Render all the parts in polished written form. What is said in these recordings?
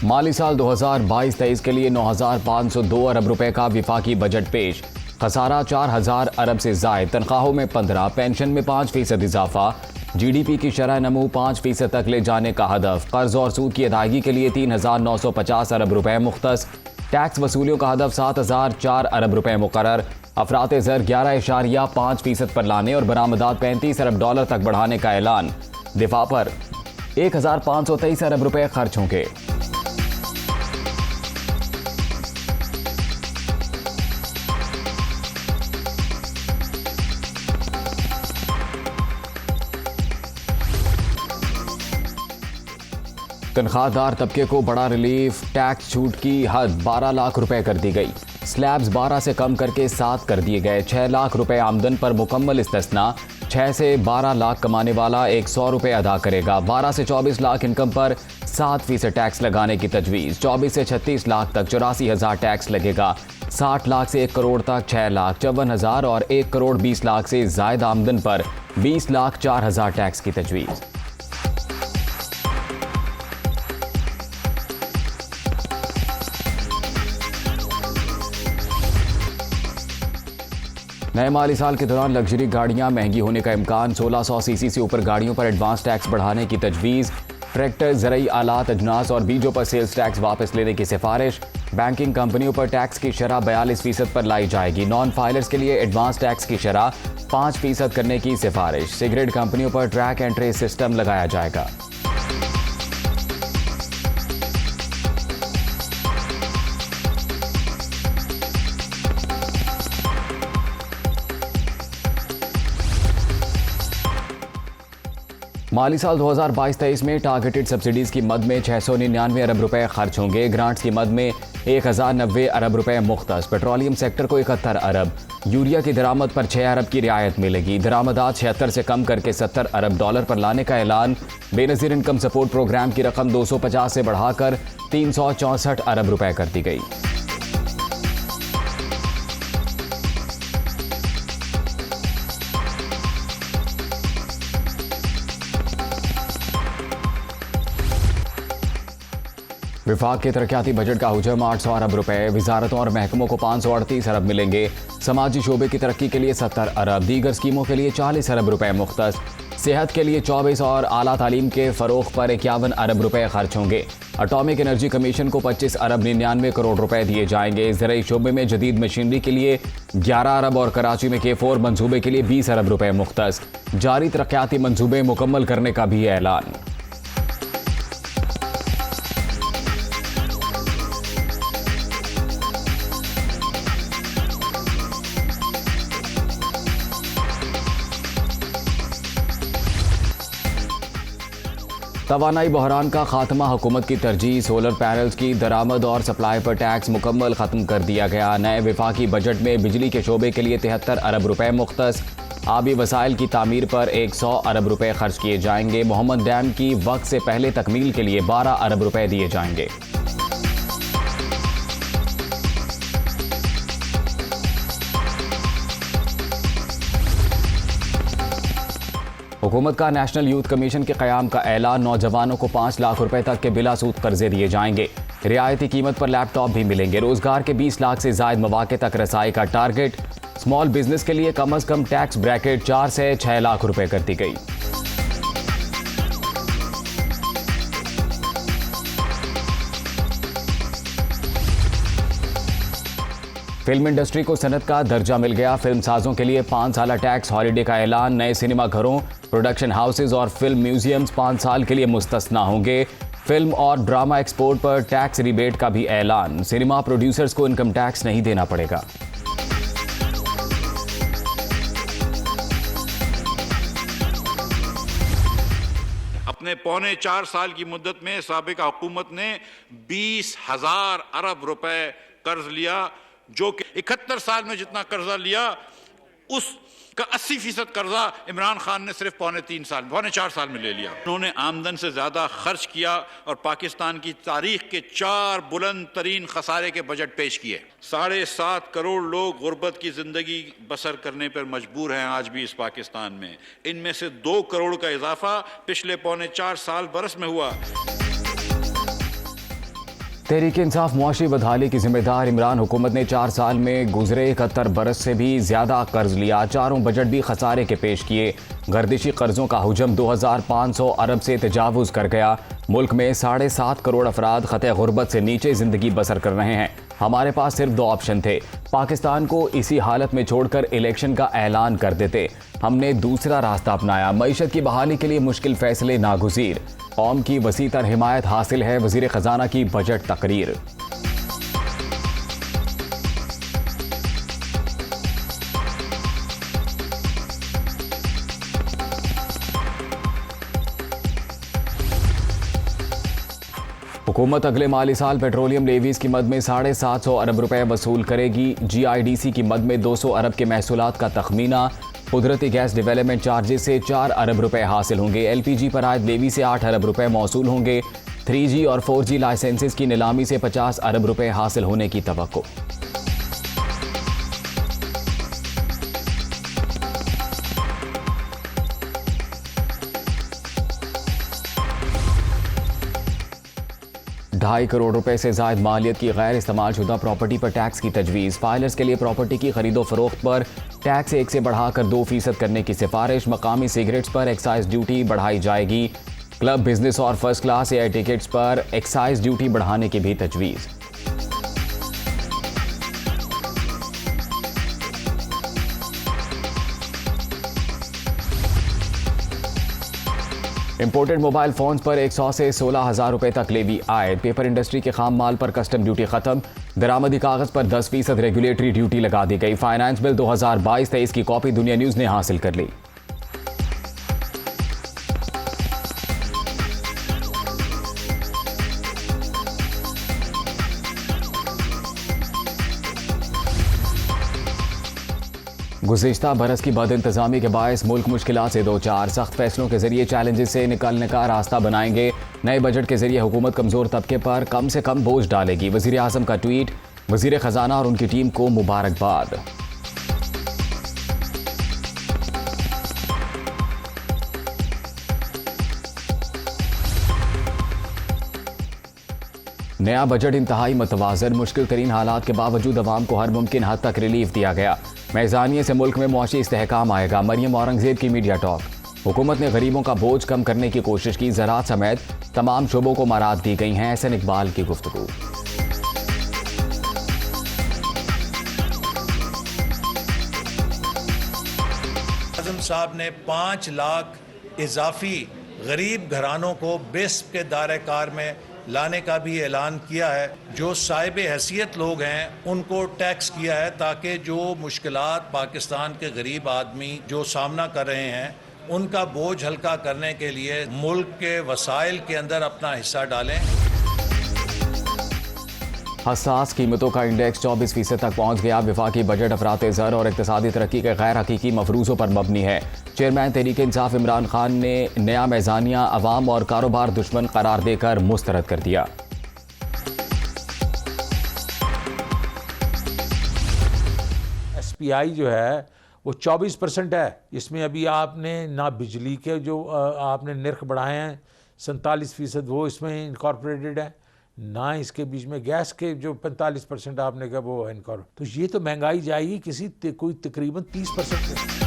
माली साल 2022-23 के लिए 9,502 अरब रुपए का विफाकी बजट पेश। खसारा 4,000 अरब से जायद, तनख्वाहों में 15, पेंशन में 5% इजाफा, GDP की शरह नमू 5% तक ले जाने का हदफ। कर्ज और सूद की अदायगी के लिए 3,950 अरब रुपए मुख्तस। टैक्स वसूलियों का हदफ 7,004 अरब रुपए मुकर्रर। अफरात ज़र 11.5% पर लाने और बरामदात 35 अरब डॉलर तक बढ़ाने का ऐलान। दिफा पर 1,523 अरब रुपए खर्च होंगे। तनख्वाहदार तबके को बड़ा रिलीफ। टैक्स छूट की हद 12 लाख रुपए कर दी गई। स्लैब्स 12 से कम करके 7 कर दिए गए। 6 लाख रुपए आमदन पर मुकम्मल इस्तिस्ना। 6 से 12 लाख कमाने वाला 100 रुपए अदा करेगा। 12 से 24 लाख इनकम पर 7% टैक्स लगाने की तजवीज़। 24 से 36 लाख तक 84,000 टैक्स लगेगा। 60 लाख से 1 करोड़ तक 6 लाख 54,000 और 1 करोड़ 20 लाख से जायद आमदन पर 20 लाख 4,000 टैक्स की तजवीज़। नए माली साल के दौरान लग्जरी गाड़ियां महंगी होने का इम्कान। 1600 सीसी से ऊपर गाड़ियों पर एडवांस टैक्स बढ़ाने की तजवीज़। ट्रैक्टर, ज़रूरी आलात, अजनास और बीजों पर सेल्स टैक्स वापस लेने की सिफारिश। बैंकिंग कंपनियों पर टैक्स की शरह 42% पर लाई जाएगी। नॉन फाइलर्स के लिए एडवांस टैक्स की शरह 5% करने की सिफारिश। सिगरेट कंपनियों पर ट्रैक एंड ट्रेस सिस्टम लगाया जाएगा। माली साल 2022-23 में टारगेटेड सब्सिडीज की मद में 699 अरब रुपए खर्च होंगे। ग्रांट्स की मद में 1,090 अरब रुपए मुख्तस। पेट्रोलियम सेक्टर को 71 अरब। यूरिया की दरामद पर 6 अरब की रियायत मिलेगी। दरामदात 76 से कम करके 70 अरब डॉलर पर लाने का ऐलान। बेनज़ीर इनकम सपोर्ट प्रोग्राम की रकम 250 से बढ़ाकर 364 अरब रुपए कर दी गई। विफाक के तरक्याती बजट का हुजम 800 अरब रुपए। वजारतों और महकमों को 538 अरब मिलेंगे। समाजी शोबे की तरक्की के लिए 70 अरब। दीगर स्कीमों के लिए 40 अरब रुपए मुख्तस। सेहत के लिए 24 और आला तालीम के फ़रोग़ पर 51 अरब रुपए खर्च होंगे। एटॉमिक एनर्जी कमीशन को 25 अरब 99 करोड़ रुपए दिए जाएंगे। ज़राई शोबे में जदीद मशीनरी के लिए 11 अरब और कराची में K4 मंसूबे के लिए 20 अरब रुपए मुख्तस। जारी तरक्याती मंसूबे मुकम्मल करने का भी ऐलान। तवानाई बहरान का खात्मा हुकूमत की तरजीह। सोलर पैनल्स की दरामद और सप्लाई पर टैक्स मुकम्मल ख़त्म कर दिया गया। नए विफाकी बजट में बिजली के शोबे के लिए 73 अरब रुपए मुख्तस। आबी वसाइल की तामीर पर 100 अरब रुपए खर्च किए जाएंगे। मोहम्मद डैम की वक्त से पहले तकमील के लिए 12 अरब रुपए दिए जाएंगे। हुकूमत का नेशनल यूथ कमीशन के क़याम का ऐलान। नौजवानों को 5 लाख रुपए तक के बिला सूद कर्जे दिए जाएंगे। रियायती कीमत पर लैपटॉप भी मिलेंगे। रोजगार के 20 लाख से जायद मौके तक रसाई का टारगेट। स्मॉल बिजनेस के लिए कम अज कम टैक्स ब्रैकेट 4 से 6 लाख रुपए कर दी गई। फिल्म इंडस्ट्री को सनत का दर्जा मिल गया। फिल्म साजों के लिए 5 साल टैक्स हॉलीडे का ऐलान। नए सिनेमा घरों, प्रोडक्शन हाउसेज और फिल्म म्यूजियम्स 5 साल के लिए मुस्तस्ना होंगे। फिल्म और ड्रामा एक्सपोर्ट पर टैक्स रिबेट का भी ऐलान। सिनेमा प्रोड्यूसर्स को इनकम टैक्स नहीं देना पड़ेगा। अपने पौने 4 साल की मुद्दत में साबिका हुकूमत ने 20,000 अरब रुपए कर्ज लिया, जो कि 71 साल में जितना कर्जा लिया उसका 80% कर्जा इमरान खान ने सिर्फ पौने 4 साल में ले लिया। उन्होंने आमदन से ज्यादा खर्च किया और पाकिस्तान की तारीख के 4 बुलंद तरीन खसारे के बजट पेश किए। 7.5 करोड़ लोग गुर्बत की जिंदगी बसर करने पर मजबूर हैं आज भी इस पाकिस्तान में। इनमें से 2 करोड़ का इजाफा पिछले पौने 4 साल बरस में हुआ। तहरीक इंसाफ मुआशी बदहाली की जिम्मेदार इमरान हुकूमत ने 4 साल में गुजरे 71 बरस से भी ज्यादा कर्ज लिया। चारों बजट भी खसारे के पेश किए। गर्दिशी कर्जों का हुजम 2500 अरब से तजावुज कर गया। मुल्क में 7.5 करोड़ अफराद खते गुर्बत से नीचे जिंदगी बसर कर रहे हैं। हमारे पास सिर्फ 2 ऑप्शन थे, पाकिस्तान को इसी हालत में छोड़कर इलेक्शन का ऐलान कर देते। हमने दूसरा रास्ता अपनाया। मईशत की बहाली के लिए मुश्किल फैसले नागुज़ीर। कौम की वसीतर हिमायत हासिल है, वज़ीर ख़ज़ाना की बजट तकरीर। हुकूमत अगले माली साल पेट्रोलियम लेवीज की मद में 750 अरब रुपए वसूल करेगी। GIDC की मद में 200 अरब के महसूलात का तखमीना। कुदरती गैस डेवलपमेंट चार्जेस से 4 अरब रुपए हासिल होंगे। LPG पर आयद लेवी से 8 अरब रुपए मौसूल होंगे। 3G और 4G लाइसेंसेस की नीलामी से 50 अरब रुपए हासिल होने की तवक्को। ढाई करोड़ रुपए से ज़ायद मालियत की गैर इस्तेमाल शुदा प्रॉपर्टी पर टैक्स की तजवीज़। फाइलर्स के लिए प्रॉपर्टी की खरीदो फरोख्त पर टैक्स 1 से बढ़ाकर 2% करने की सिफारिश। मकामी सिगरेट्स पर एक्साइज ड्यूटी बढ़ाई जाएगी। क्लब, बिजनेस और फर्स्ट क्लास एयर टिकट्स पर एक्साइज ड्यूटी बढ़ाने की भी तजवीज़। इंपोर्टेड मोबाइल फोन्स पर 100 से 16,000 रुपए तक लेवी आयद। पेपर इंडस्ट्री के खाम माल पर कस्टम ड्यूटी खत्म। दरामदी कागज पर 10% रेगुलेटरी ड्यूटी लगा दी गई। फाइनेंस बिल 2022-23 की कॉपी दुनिया न्यूज ने हासिल कर ली। गुज़िश्ता बरस की बदइंतज़ामी के बायस मुल्क मुश्किलात से दो चार। सख्त फैसलों के जरिए चैलेंजेस से निकलने का रास्ता बनाएंगे। नए बजट के जरिए हुकूमत कमज़ोर तबके पर कम से कम बोझ डालेगी। वज़ीर आज़म का ट्वीट। वज़ीर ख़ज़ाना और उनकी टीम को मुबारकबाद। नया बजट इंतहाई मतवाज़न। मुश्किल तरीन हालात के बावजूद अवाम को हर मुमकिन हद तक रिलीफ दिया गया। मेज़ानिये से मुल्क में मुआशी इस्तेहकाम आएगा। मरियम औरंगज़ेब की मीडिया टॉक। हुकूमत ने गरीबों का बोझ कम करने की कोशिश की। ज़राअत समेत तमाम शोबों को मराद दी गई हैं। एहसन इकबाल की गुफ्तगू। आज़म साहब ने 5 लाख इजाफी गरीब घरानों को बेस्प के दायरे कार में लाने का भी ऐलान किया है। जो साहिब हैसियत लोग हैं उनको टैक्स किया है ताकि जो मुश्किलात पाकिस्तान के गरीब आदमी जो सामना कर रहे हैं उनका बोझ हल्का करने के लिए मुल्क के वसाइल के अंदर अपना हिस्सा डालें। हसास कीमतों का इंडेक्स 24% तक पहुंच गया। विफाकी बजट अफरात ज़र और इक़्तिसादी तरक्की के गैर हकीकी मफरूज़ों पर मबनी है। चेयरमैन तहरीक इंसाफ इमरान खान ने नया मेज़ानिया अवाम और कारोबार दुश्मन करार देकर मुस्तरद कर दिया। SPI जो है वो 24% है। इसमें अभी आपने ना बिजली के जो आपने निर्ख बढ़ाए हैं 47% वो इसमें इनकॉर्पोरेटेड है, ना इसके बीच में गैस के जो 45% आपने कहा वो है इनकॉर्पोरेट। तो ये तो महंगाई जाएगी कोई तकरीबन 30%।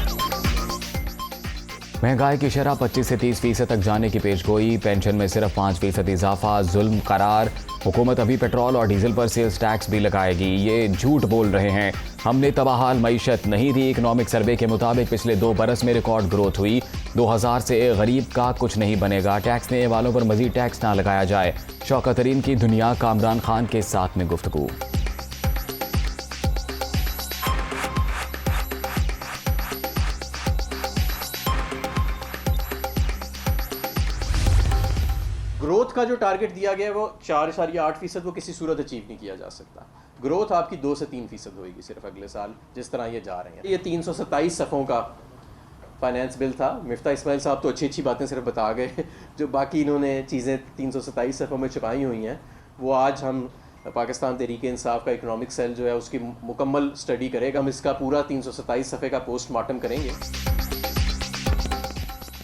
महंगाई की शरह 25 से 30% तक जाने की पेशगोई। पेंशन में सिर्फ 5% इजाफा जुल्म करार। हुकूमत अभी पेट्रोल और डीजल पर सेल्स टैक्स भी लगाएगी। ये झूठ बोल रहे हैं। हमने तबाहाल मईशत नहीं दी। इकोनॉमिक सर्वे के मुताबिक पिछले 2 बरस में रिकॉर्ड ग्रोथ हुई। 2000 से गरीब का कुछ नहीं बनेगा। टैक्स देने वालों पर मजीद टैक्स ना लगाया जाए। शौकत तरीन की दुनिया कामरान खान के साथ में गुफ्तगू। ग्रोथ का जो टारगेट दिया गया है वो 4.8% वो किसी सूरत अचीव नहीं किया जा सकता। ग्रोथ आपकी 2 से 3% होगी सिर्फ अगले साल जिस तरह ये जा रहे हैं। ये 327 सफ़ों का फाइनेंस बिल था। मिफ्ता इस्माइल साहब तो अच्छी अच्छी बातें सिर्फ बता गए, जो बाकी इन्होंने चीज़ें 327 सफ़ों में छुपाई हुई हैं वो आज हम पाकिस्तान तहरीक इंसाफ का इकनॉमिक सेल जो है उसकी मुकम्मल स्टडी करेगा। हम इसका पूरा 327 सफ़े का पोस्टमार्टम करेंगे।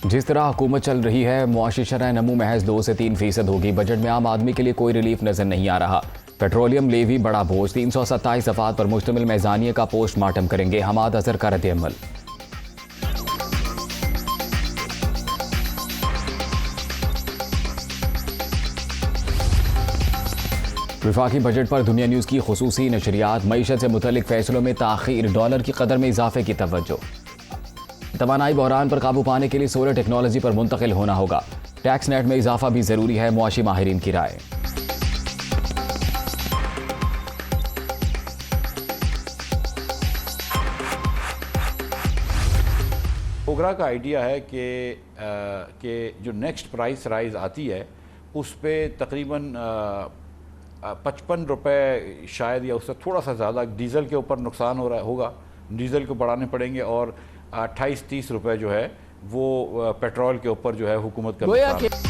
जिस तरह हुकूमत चल रही है, मुआशी शरह नमू महज 2 से 3% होगी। बजट में आम आदमी के लिए कोई रिलीफ नजर नहीं आ रहा। पेट्रोलियम लेवी बड़ा बोझ, 327 दफात पर मुश्तमिल मैजानिया का पोस्टमार्टम करेंगे। हमाद अजहर का रद्द-ए-अमल। वफाकी बजट पर दुनिया न्यूज़ की खुसूसी नशरियात। मईशत से मुतल्लिक फैसलों में ताख़ीर, डॉलर की कदर में इजाफे की तवज्जो। तवानाई बहरान पर काबू पाने के लिए सोलर टेक्नोलॉजी पर मुंतकिल होना होगा। टैक्स नेट में इजाफा भी ज़रूरी है, मुआशी माहिरीन की राय। ओगरा का आइडिया है कि जो नेक्स्ट प्राइस राइज आती है उस पर तकरीबन 55 रुपये शायद या उससे थोड़ा सा ज़्यादा डीज़ल के ऊपर नुकसान हो रहा होगा, डीज़ल को बढ़ाने पड़ेंगे और 28-30 रुपये जो है वो पेट्रोल के ऊपर जो है हुकूमत का नुकसान।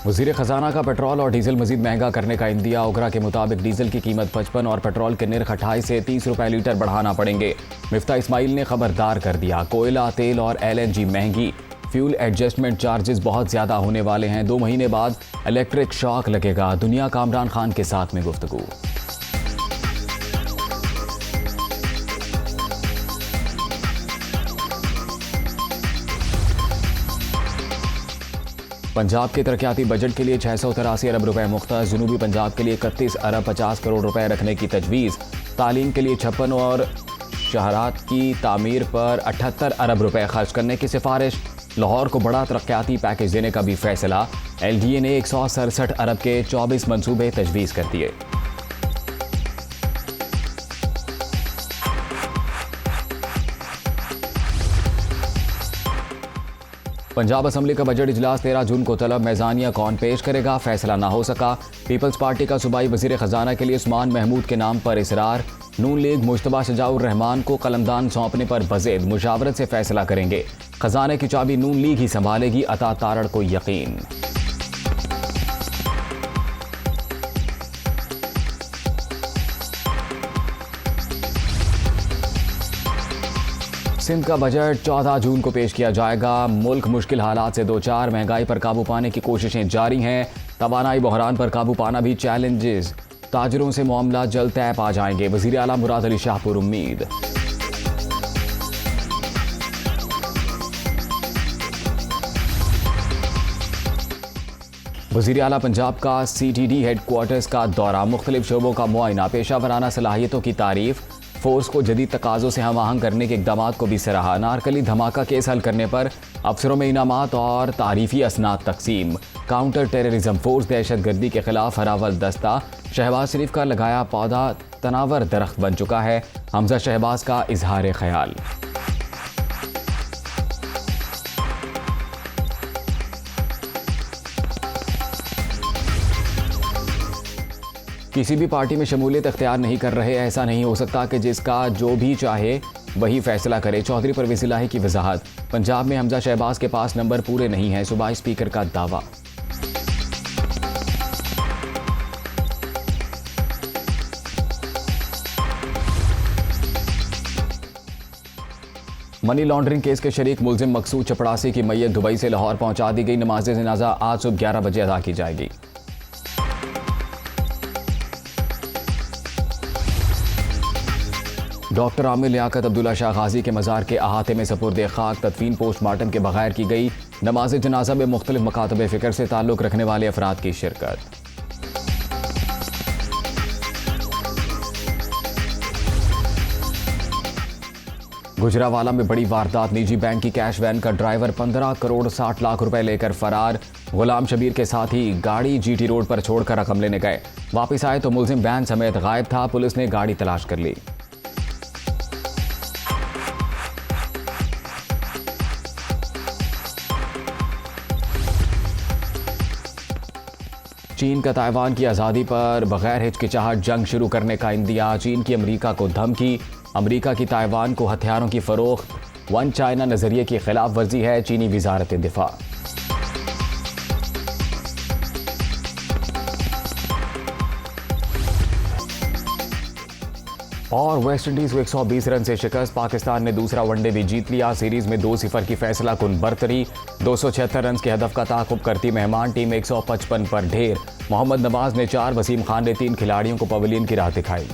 वज़ीर ख़जाना का पेट्रोल और डीजल मजीद महंगा करने का इंदिया। ओगरा के मुताबिक डीजल की कीमत 55 और पेट्रोल के निर्ख 28 से 30 रुपये लीटर बढ़ाना पड़ेंगे। मिफ्ता इस्माइल ने खबरदार कर दिया, कोयला, तेल और LNG महंगी, फ्यूल एडजस्टमेंट चार्जेस बहुत ज़्यादा होने वाले हैं। 2 महीने बाद इलेक्ट्रिक शॉक लगेगा। दुनिया का इमरान खान के साथ में गुफ्तगू। पंजाब के तरक्याती बजट के लिए 683 अरब रुपए मुख्तस। जनूबी पंजाब के लिए 31 अरब 50 करोड़ रुपए रखने की तजवीज़। तालीम के लिए 56 और शहरात की तामीर पर 78 अरब रुपए खर्च करने की सिफारिश। लाहौर को बड़ा तरक्याती पैकेज देने का भी फैसला। LDA ने 167 अरब के 24 मंसूबे तजवीज़ कर दिए। पंजाब असम्बली का बजट इजलास 13 जून को तलब। मैजानिया कौन पेश करेगा, फैसला ना हो सका। पीपल्स पार्टी का सूबाई वजीर खजाना के लिए उस्मान महमूद के नाम पर इसरार। नून लीग मुश्तबा शजाउर रहमान को कलमदान सौंपने पर बज़ेद मुशावरत से फैसला करेंगे। खजाने की चाबी नून लीग ही संभालेगी, अता तारड़ को यकीन। सिंध का बजट 14 जून को पेश किया जाएगा। मुल्क मुश्किल हालात से 2-4, महंगाई पर काबू पाने की कोशिशें जारी हैं। तवानाई बहरान पर काबू पाना भी चैलेंजेस। ताजरों से मामला जल्द तय पा जाएंगे। वज़ीर आला मुराद अली शाहपुर उम्मीद। वज़ीर आला पंजाब का CTD हेडक्वार्टर्स का दौरा। मुख्तलिफ शोबों का मुआयना, पेशा वराना सलाहियतों की तारीफ। फोर्स को जदीद तकाज़ों से हम आहंग करने के इक़दामात को भी सराहा। नारकली धमाका केस हल करने पर अफसरों में इनामात और तारीफी असनाद तकसीम। काउंटर टेररिज्म फोर्स दहशत गर्दी के खिलाफ हरावल दस्ता। शहबाज शरीफ का लगाया पौधा तनावर दरख्त बन चुका है। हमजा शहबाज का इजहार ख्याल। किसी भी पार्टी में शमूलियत अख्तियार नहीं कर रहे। ऐसा नहीं हो सकता कि जिसका जो भी चाहे वही फैसला करे। चौधरी परवेज़ इलाही की वजाहत। पंजाब में हमजा शहबाज के पास नंबर पूरे नहीं हैं, सूबाई स्पीकर का दावा। मनी लॉन्ड्रिंग केस के शरीक मुलजिम मकसूद चपड़ासी की मैयत दुबई से लाहौर पहुंचा दी गई। नमाज जनाजा आज सुबह 11 बजे अदा की जाएगी। डॉक्टर आमिर लियाकत अब्दुल्ला शाह गाजी के मज़ार के अहाते में सपुर्द खाक। तदफीन पोस्टमार्टम के बगैर की गई। नमाज जनाजा में मुख्तलिफ मकातब फ़िक्र से ताल्लुक़ रखने वाले अफराद की शिरकत। गुजरावाला में बड़ी वारदात। निजी बैंक की कैश वैन का ड्राइवर 15 करोड़ 60 लाख रुपए लेकर फरार। गुलाम शबीर के साथ ही गाड़ी GT रोड पर छोड़कर रकम लेने गए। वापस आए तो मुलजिम वैन समेत गायब था। पुलिस ने गाड़ी तलाश कर ली। चीन का ताइवान की आज़ादी पर बगैर हिचकिचाहट जंग शुरू करने का इंदिया। चीन की अमेरिका को धमकी। अमेरिका की ताइवान को हथियारों की फरोख्त वन चाइना नज़रिए की खिलाफ वर्जी है। चीनी वज़ारत दिफा। और वेस्टइंडीज को 120 रन से शिकस्त। पाकिस्तान ने दूसरा वनडे भी जीत लिया। सीरीज में 2-0 की फैसला कुन बरतरी। 276 रन के हदफ का ताक़ुब करती मेहमान टीम 155 पर ढेर। मोहम्मद नवाज ने 4, वसीम खान ने 3 खिलाड़ियों को पवेलियन की राह दिखाई।